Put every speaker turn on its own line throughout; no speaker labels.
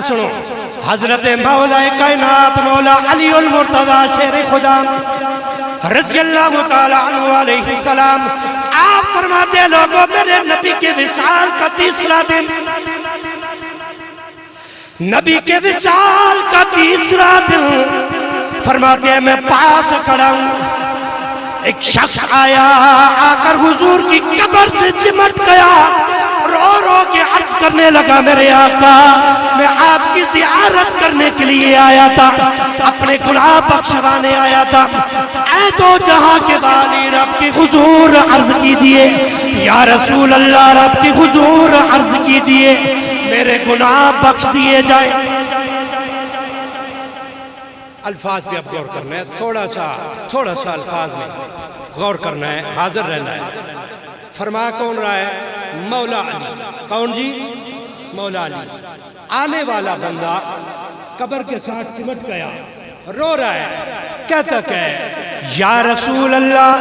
سنو حضرت مولا کائنات مولا علی المرتضی شیر خدا رضی اللہ تعالیٰ عنہ علیہ السلام آپ فرماتے لوگوں میرے نبی کے وصال کا تیسرا دن، نبی کے وصال کا تیسرا دن فرماتے ہیں میں پاس کھڑا ہوں، ایک شخص آیا آ کر حضور کی قبر سے چمٹ گیا، رو رو کے عرض کرنے لگا میرے آقا میں آپ کی زیارت کرنے کے لیے آیا تھا، اپنے گناہ بخشوانے آیا تھا، اے دو جہاں کے والی رب کی حضور عرض کیجئے، یا رسول اللہ رب کی حضور عرض کیجئے میرے گناہ بخش دیے جائیں۔ الفاظ پہ اب غور کرنا ہے، تھوڑا سا الفاظ میں غور کرنا ہے، حاضر رہنا ہے۔ فرمایا کون رہا ہے؟ مولا علی۔ کون جی؟ مولا علی۔ آنے والا بندہ قبر کے ساتھ چمٹ گیا، رو رہا ہے، کہتا کہ یا رسول اللہ،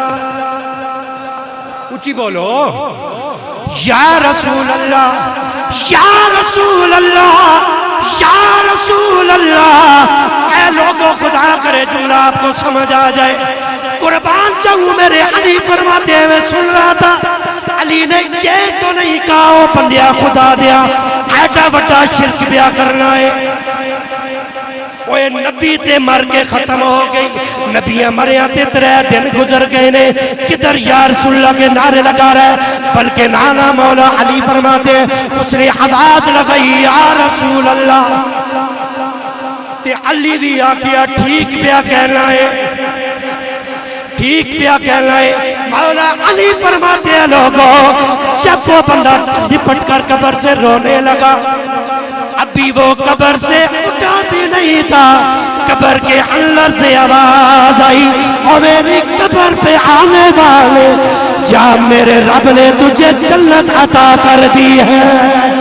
اونچی بولو، یا رسول اللہ، یا رسول اللہ، یا رسول اللہ۔ اے لوگوں خدا کرے جملہ آپ کو سمجھ آ جائے، قربان چاہوں میرے علی فرماتے ہوئے سن رہا تھا، علی نے یہ تو نہیں کہا او بندیا خدا دیا ایڈا وڈا شرک بیا کرنا ہے، اوے نبی تے مر کے ختم ہو گئی، نبی مریاں تے 3 دن گزر گئے نے، کدھر یا رسول اللہ کے نعرے لگا رہا ہے، بلکہ نانا مولا علی فرماتے اس نے آواز لگائی یا رسول اللہ، تے علی بھی آکیا ٹھیک پیا کہنا ہے، ٹھیک پیا کہنا ہے۔ مولا علی فرماتے ہیں لوگوں جب وہ بندہ لپٹ کر قبر سے رونے لگا، ابھی وہ قبر سے اٹھا بھی نہیں تھا، قبر کے اندر سے آواز آئی اور میری قبر پہ آنے والے جا میرے رب نے تجھے جنت عطا کر دی ہے۔